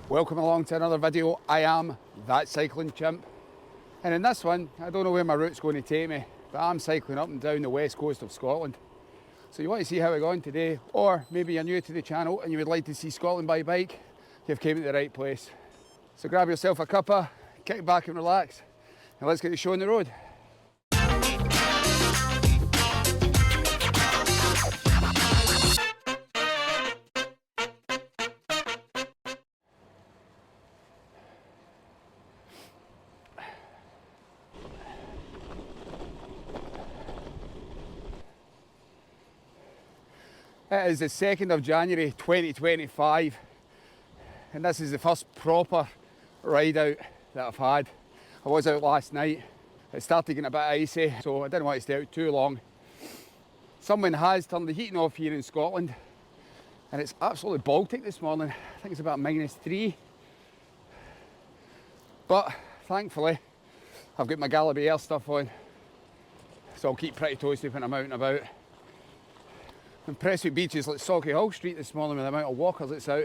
Welcome along to another video. I am That Cycling Chimp, and in this one I don't know where my route's going to take me, but I'm cycling up and down the west coast of Scotland. So you want to see how we're going today, or maybe you're new to the channel and you would like to see Scotland by bike, you've came to the right place. So grab yourself a cuppa, kick back and relax, and let's get the show on the road. It is the 2nd of January 2025, and this is the first proper ride out that I've had. I was out last night. It started getting a bit icy, so I didn't want to stay out too long. Someone has turned the heating off here in Scotland, and it's absolutely Baltic this morning. I think it's about -3. But thankfully, I've got my Galloway Air stuff on, so I'll keep pretty toasty when I'm out and about. I'm impressed with beaches like Sauchiehall Street this morning with the amount of walkers that's out,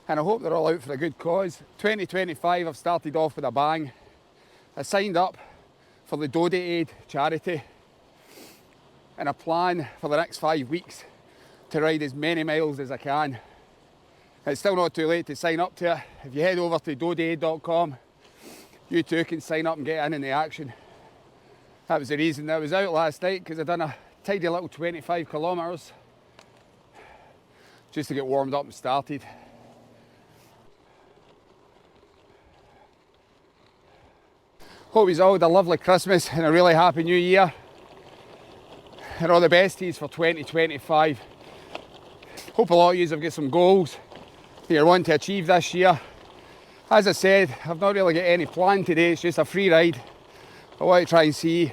and I hope they're all out for a good cause. 2025 I've started off with a bang. I signed up for the Dodie Aid charity, and I plan for the next 5 weeks to ride as many miles as I can. It's still not too late to sign up to it. If you head over to dodieaid.com, you too can sign up and get in the action. That was the reason I was out last night, because I'd done a tidy little 25 kilometres just to get warmed up and started. Hope you've all had a lovely Christmas and a really happy new year, and all the besties for 2025. Hope a lot of you have got some goals that you're wanting to achieve this year. As I said, I've not really got any plan today, it's just a free ride. I want to try and see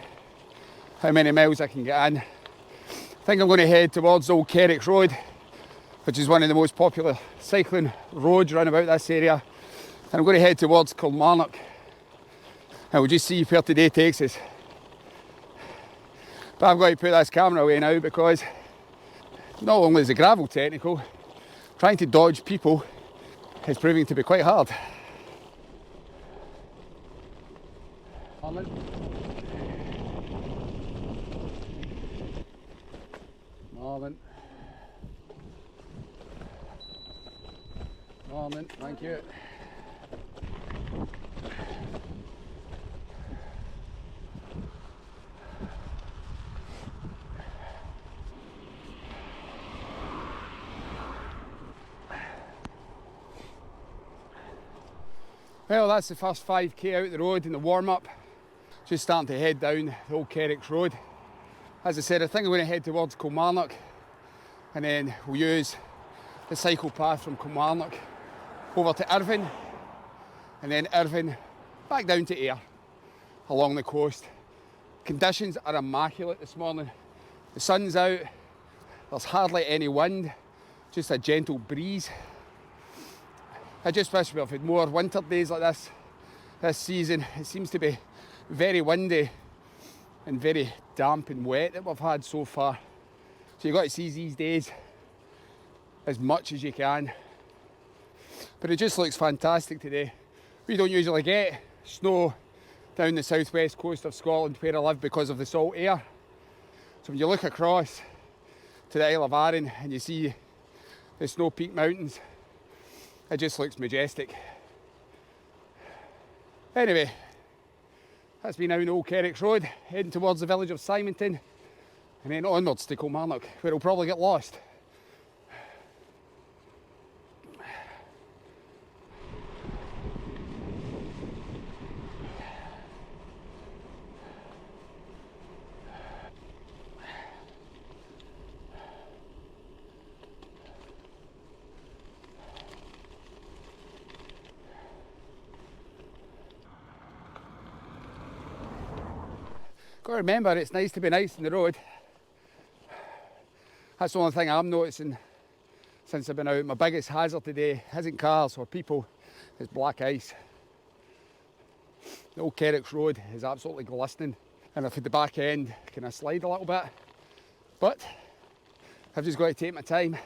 how many miles I can get in. I think I'm going to head towards Old Kerrick Road, which is one of the most popular cycling roads around about this area. And I'm going to head towards Kilmarnock, and we'll just see where today takes us. But I've got to put this camera away now, because not only is the gravel technical, trying to dodge people is proving to be quite hard. Morning. Morning. Morning, thank you. Well, that's the first 5k out the road in the warm-up. Just starting to head down the Old Kerrick Road. As I said, I think I'm going to head towards Kilmarnock, and then we'll use the cycle path from Kilmarnock over to Irvine, and then Irvine back down to Ayr along the coast. Conditions are immaculate this morning. The sun's out, there's hardly any wind, just a gentle breeze. I just wish we've had more winter days like this season. It seems to be very windy and very damp and wet that we've had so far. So you've got to seize these days as much as you can. But it just looks fantastic today. We don't usually get snow down the southwest coast of Scotland where I live because of the salt air. So when you look across to the Isle of Arran and you see the Snow Peak Mountains, it just looks majestic. Anyway, that's me now in Old Kerrick Road, heading towards the village of Simonton, and then onwards to Kilmarnock, where I'll probably get lost. Got to remember, it's nice to be nice on the road. That's the only thing I'm noticing since I've been out. My biggest hazard today isn't cars or people, it's black ice. The Old Kerrick Road is absolutely glistening, and I've had the back end kind of slide a little bit, but I've just got to take my time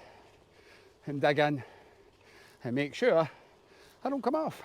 and dig in and make sure I don't come off.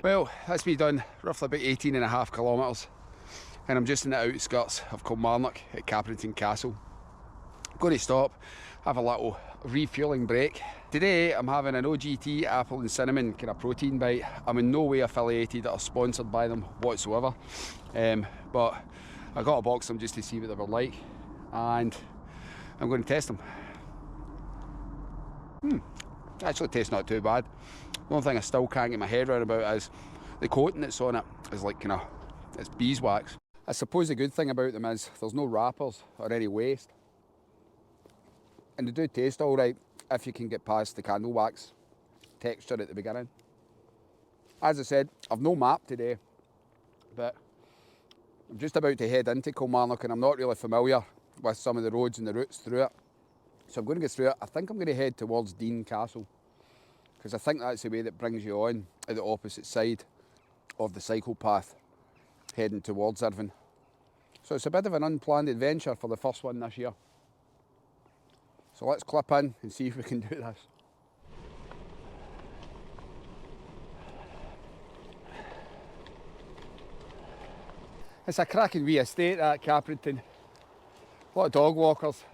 Well, that's me done roughly about 18.5 kilometres, and I'm just in the outskirts of Kilmarnock at Caprington Castle. I'm going to stop, have a little refuelling break. Today I'm having an OGT apple and cinnamon kind of protein bite. I'm in no way affiliated or sponsored by them whatsoever, but I got a box of them just to see what they were like, and I'm going to test them. Actually tastes not too bad. The only thing I still can't get my head around about is the coating that's on it is like kind of, it's beeswax. I suppose the good thing about them is there's no wrappers or any waste. And they do taste alright if you can get past the candle wax texture at the beginning. As I said, I've no map today, but I'm just about to head into Kilmarnock and I'm not really familiar with some of the roads and the routes through it. So I'm going to go through it. I think I'm going to head towards Dean Castle, because I think that's the way that brings you on at the opposite side of the cycle path, heading towards Irvine. So it's a bit of an unplanned adventure for the first one this year. So let's clip in and see if we can do this. It's a cracking wee estate at Caprington. A lot of dog walkers,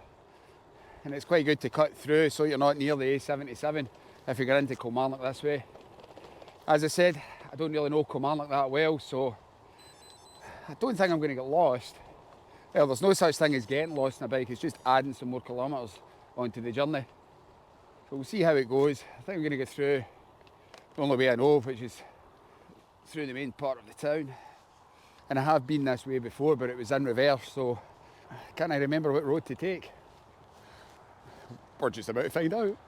and it's quite good to cut through so you're not near the A77 if you get into Kilmarnock this way. As I said, I don't really know Kilmarnock that well, so I don't think I'm going to get lost. Well, there's no such thing as getting lost on a bike, it's just adding some more kilometres onto the journey. So we'll see how it goes. I think I'm going to go through the only way I know, which is through the main part of the town. And I have been this way before, but it was in reverse, so I can't remember what road to take. We're just about to find out.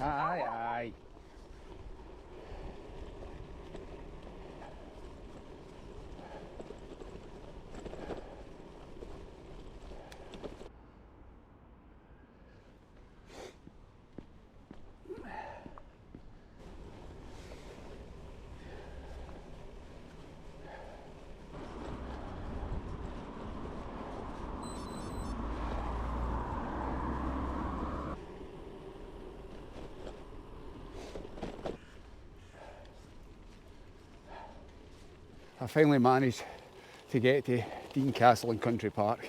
Aye, aye. I finally managed to get to Dean Castle and Country Park.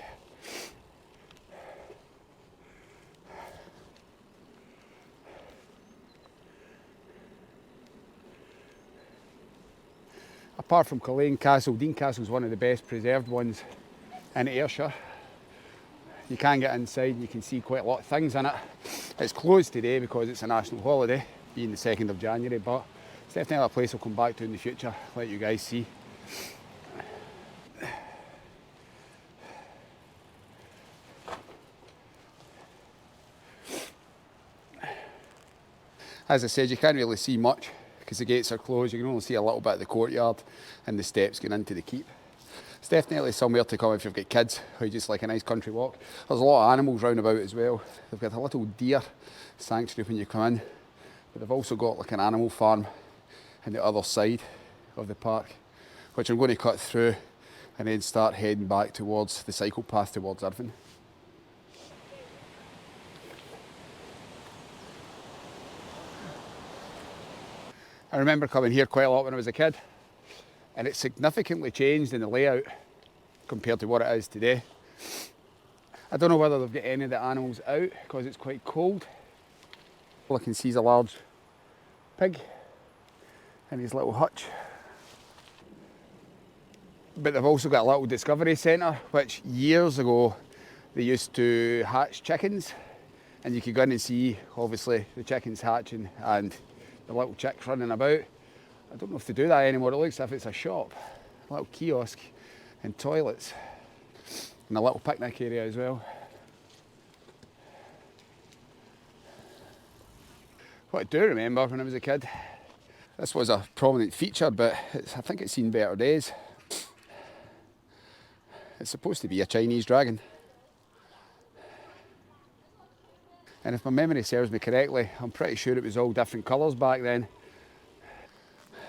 Apart from Culzean Castle, Dean Castle is one of the best preserved ones in Ayrshire. You can get inside and you can see quite a lot of things in it. It's closed today because it's a national holiday, being the 2nd of January, but it's definitely a place I'll come back to in the future, let you guys see. As I said, you can't really see much because the gates are closed. You can only see a little bit of the courtyard and the steps going into the keep. It's definitely somewhere to come if you've got kids or you just like a nice country walk. There's a lot of animals round about as well. They've got a little deer sanctuary when you come in, but they've also got like an animal farm on the other side of the park, which I'm going to cut through and then start heading back towards the cycle path towards Irvine. I remember coming here quite a lot when I was a kid. and it's significantly changed in the layout compared to what it is today. I don't know whether they've got any of the animals out because it's quite cold. All I can see is a large pig in his little hutch. But they've also got a little discovery centre, which years ago they used to hatch chickens, and you could go in and see, obviously, the chickens hatching and the little chicks running about. I don't know if they do that anymore. It looks as if it's a shop, a little kiosk and toilets, and a little picnic area as well. What I do remember when I was a kid, this was a prominent feature, but I think it's seen better days. It's supposed to be a Chinese dragon. And if my memory serves me correctly, I'm pretty sure it was all different colours back then.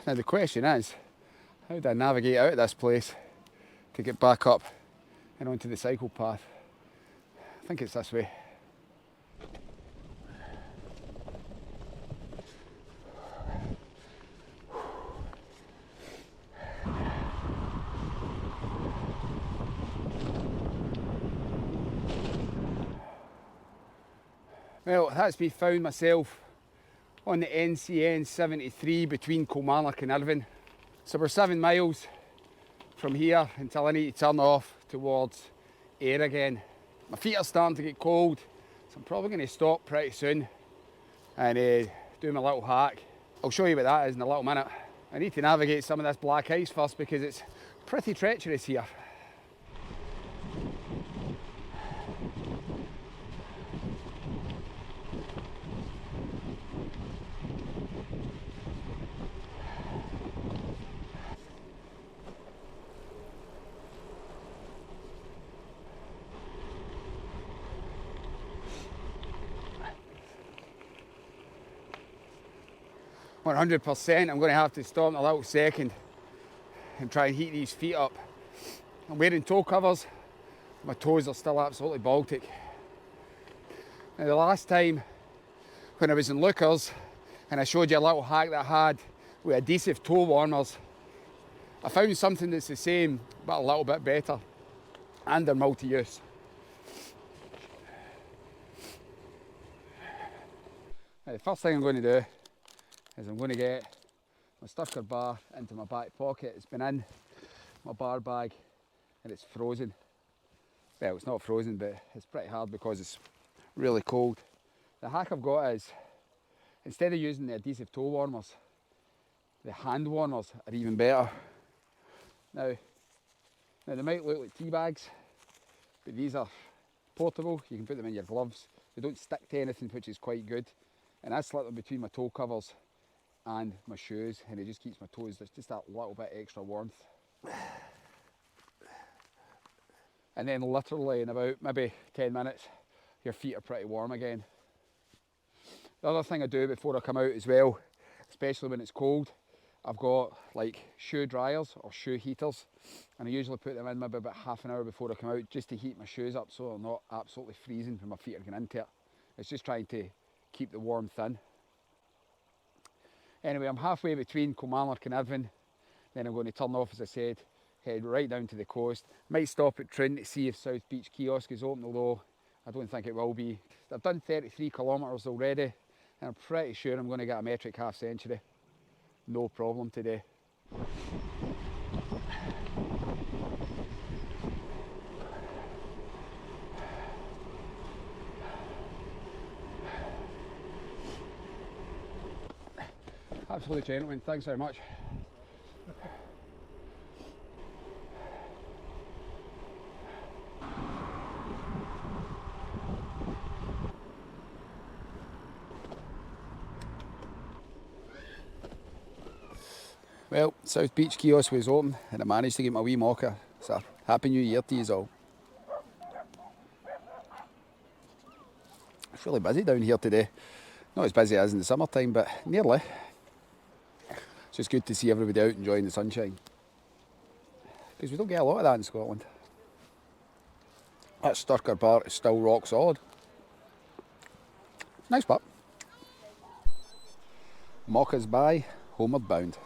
Now the question is, how do I navigate out of this place to get back up and onto the cycle path? I think it's this way. Well, that's me found myself on the NCN 73 between Kilmarnock and Irvine. So we're 7 miles from here until I need to turn off towards Ayr again. My feet are starting to get cold, so I'm probably going to stop pretty soon and do my little hack. I'll show you what that is in a little minute. I need to navigate some of this black ice first because it's pretty treacherous here. 100%, I'm going to have to stop in a little second and try and heat these feet up. I'm wearing toe covers, my toes are still absolutely Baltic. Now the last time when I was in Lookers and I showed you a little hack that I had with adhesive toe warmers, I found something that's the same but a little bit better, and they're multi-use. Now the first thing I'm going to do is I'm going to get my Stucker bar into my back pocket. It's been in my bar bag and it's frozen. Well, it's not frozen, but it's pretty hard because it's really cold. The hack I've got is, instead of using the adhesive toe warmers, the hand warmers are even better. Now they might look like tea bags, but these are portable. You can put them in your gloves. They don't stick to anything, which is quite good. And I slip them between my toe covers and my shoes, and it just keeps my toes, there's just that little bit extra warmth. And then literally in about maybe 10 minutes, your feet are pretty warm again. The other thing I do before I come out as well, especially when it's cold, I've got like shoe dryers or shoe heaters, and I usually put them in maybe about half an hour before I come out just to heat my shoes up so they're not absolutely freezing when my feet are going into it. It's just trying to keep the warmth in. Anyway, I'm halfway between Kilmarnock and Irvine, then I'm going to turn off, as I said, head right down to the coast. Might stop at Troon to see if South Beach Kiosk is open, although I don't think it will be. I've done 33 kilometres already, and I'm pretty sure I'm going to get a metric half century. No problem today. Absolutely, gentlemen, thanks very much. Well, South Beach Kiosk was open and I managed to get my wee mocha, so Happy New Year to you all. It's really busy down here today. Not as busy as in the summertime, but nearly. It's just good to see everybody out enjoying the sunshine, because we don't get a lot of that in Scotland. That Stucker bar is still rock solid. Nice pup. Mocha's by, homeward bound.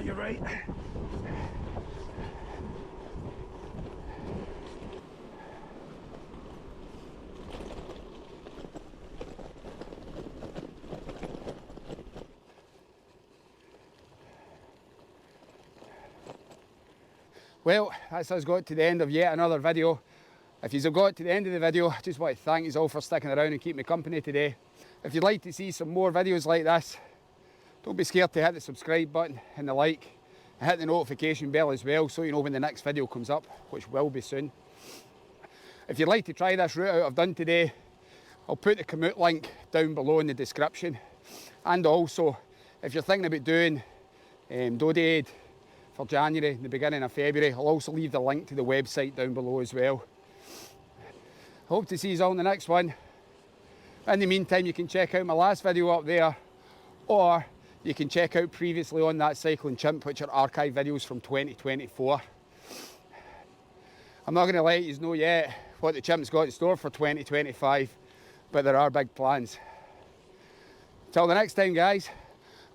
on your right. Well, that's us got to the end of yet another video. If you've got to the end of the video, I just want to thank you all for sticking around and keeping me company today. If you'd like to see some more videos like this, don't be scared to hit the subscribe button and the like, and hit the notification bell as well so you know when the next video comes up, which will be soon. If you'd like to try this route out I've done today, I'll put the commute link down below in the description. And also, if you're thinking about doing Dodade for January, the beginning of February, I'll also leave the link to the website down below as well. I hope to see you all in the next one. In the meantime, you can check out my last video up there, or you can check out previously on That Cycling Chimp, which are archive videos from 2024. I'm not going to let you know yet what the Chimp's got in store for 2025, but there are big plans. Till the next time, guys,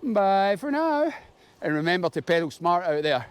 bye for now, and remember to pedal smart out there.